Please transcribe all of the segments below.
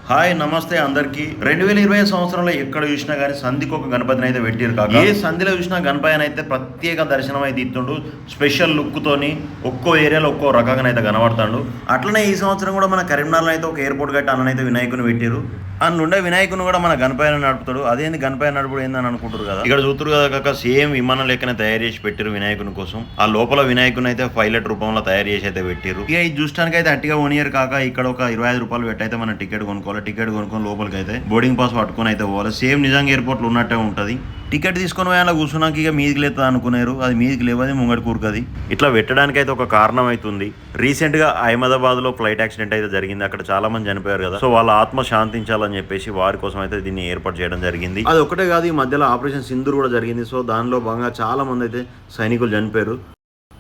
Hi నమస్తే అందరికి 2020 సంవత్సరంలో ఎక్కడ చూసినా కానీ సంధికి ఒక గణపతిని అయితే పెట్టారు కాక ఏ సంధిలో చూసినా గణపతి అయితే ప్రత్యేక దర్శనం అయితే ఇస్తుండు స్పెషల్ లుక్తోని ఒక్కో ఏరియాలో ఒక్కో రకంగా అయితే కనబడతాడు. అట్లనే ఈ సంవత్సరం కూడా మన కరీంనగర్లో అయితే ఒక ఎయిర్పోర్ట్ గట్టి అన్నైతే వినాయకుని పెట్టారు. అందుండే వినాయకుని కూడా మన గణపతిని నడుపుతాడు. అదేంది గణపతి నడుపుడు ఏందని అనుకుంటారు కదా. ఇక్కడ చూతురు కదా కాక సేమ్ విమానం లెక్కనే తయారు చేసి పెట్టారు వినాయకుని కోసం. ఆ లోపల వినాయకుని అయితే పైలట్ రూపంలో తయారు చేసి అయితే పెట్టారు. ఇక ఇది చూడడానికి అయితే అట్టిగా ఓనియర్ కాక ఇక్కడ ఒక 25 రూపాయలు పెట్టి అయితే మనం టికెట్ కొనుక్కోవాలి. టికెట్ కొనుక్కొని లోపలికి అయితే బోర్డింగ్ పాస్ పట్టుకొని అయితే పోవాలి. సేమ్ నిజంగా ఎయిర్పోర్ట్లో ఉన్నట్టే ఉంటుంది. టికెట్ తీసుకొని పోయి అలా కూర్చున్నాక ఇక మీదికి లేతుంది అనుకున్నారు. అది మీదికి లేవది ముంగడి కూరుకది. ఇట్లా పెట్టడానికి అయితే ఒక కారణం అవుతుంది. రీసెంట్ గా అహ్మదాబాద్ లో ఫ్లైట్ యాక్సిడెంట్ అయితే జరిగింది. అక్కడ చాలా మంది చనిపోయారు కదా. సో వాళ్ళ ఆత్మ శాంతించాలని చెప్పేసి వారి కోసం అయితే దీన్ని ఏర్పాటు చేయడం జరిగింది. అది ఒకటే కాదు, ఈ మధ్యలో ఆపరేషన్ సింధూర్ కూడా జరిగింది. సో దానిలో భాగంగా చాలా మంది అయితే సైనికులు చనిపోయారు.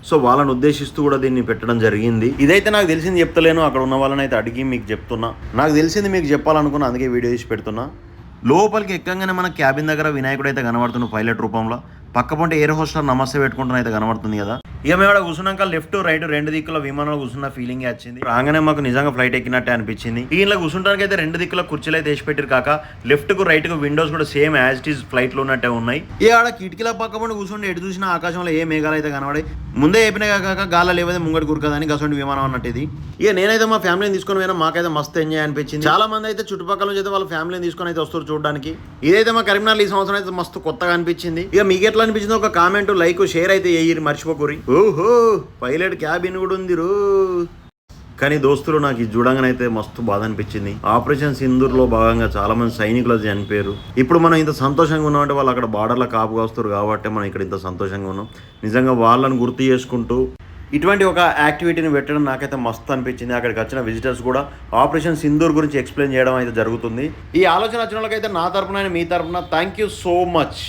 సో వాళ్ళని ఉద్దేశిస్తూ కూడా దీన్ని పెట్టడం జరిగింది. ఇదైతే నాకు తెలిసింది చెప్తలేను, అక్కడ ఉన్న వాళ్ళని అయితే అడిగి మీకు చెప్తున్నా. నాకు తెలిసింది మీకు చెప్పాలనుకున్నా, అందుకే వీడియో తీసి పెడుతున్నా. లోపలికి ఎక్కగానే మన క్యాబిన్ దగ్గర వినాయకుడు అయితే కనబడుతుంది పైలట్ రూపంలో. పక్క పొంటే ఎయిర్ హోస్టర్ నమస్తే పెట్టుకుంటున్న అయితే కనబడుతుంది కదా. ఇక మేము అక్కడ కూర్చున్నాక లెఫ్ట్ రైట్ రెండు దిక్కుల విమానంలో కూర్చున్న ఫీలింగ్ వచ్చింది. రాగానే మాకు నిజంగా ఫ్లైట్ ఎక్కినట్టే అనిపించింది. ఇలా కూర్చుంటానికి అయితే రెండు దిక్కుల కుర్చీలు అయితే వేసి పెట్టారు కాక లెఫ్ట్ కు రైట్ కు విండోస్ కూడా same as it is flight లో ఉన్నట్టే ఉన్నాయి. ఇక ఆడ కిటికీల పక్క పండి కూర్చుంటే ఎటు చూసినా ఆకాశంలో ఏ మేఘాలు అయితే కనబడి ముందే చెప్పినా కాక గాలి లేవదే ముంగడి కురకదని గసంటి విమానం అన్నట్టు ఇది. ఇక నేనైతే మా ఫ్యామిలీని తీసుకొని పోయినా, మాకైతే మస్తు ఎంజాయ్ అనిపించింది. చాలా మంది అయితే చుట్టుపక్కల నుంచి అయితే వాళ్ళ ఫ్యామిలీని తీసుకొని అయితే వస్తారు చూడడానికి. ఇదైతే మా కరీంనగర్ ఈ సంవత్సరం అయితే మస్తు కొత్తగా అనిపించింది. ఇక మీకు ఎట్లా అనిపించింది ఒక కామెంట్ లైక్ షేర్ అయితే వేయరు మర్చిపోకూరి. ఓహో పైలట్ క్యాబిన్ కూడా ఉంది రో. కానీ దోస్తులు నాకు ఇది చూడంగానైతే మస్తు బాధ అనిపించింది. ఆపరేషన్ సింధూర్లో భాగంగా చాలా మంది సైనికులు చనిపోయారు. ఇప్పుడు మనం ఇంత సంతోషంగా ఉన్నామంటే వాళ్ళు అక్కడ బార్డర్లో కాపుగా వస్తారు కాబట్టి మనం ఇక్కడ ఇంత సంతోషంగా ఉన్నాం. నిజంగా వాళ్ళని గుర్తు చేసుకుంటూ ఇటువంటి ఒక యాక్టివిటీని పెట్టడం నాకైతే మస్తు అనిపించింది. అక్కడికి వచ్చిన విజిటర్స్ కూడా ఆపరేషన్ సింధూర్ గురించి ఎక్స్ప్లెయిన్ చేయడం అయితే జరుగుతుంది. ఈ ఆలోచన వచ్చిన వాళ్ళకైతే నా తరపున మీ తరపున థ్యాంక్ యూ సో మచ్.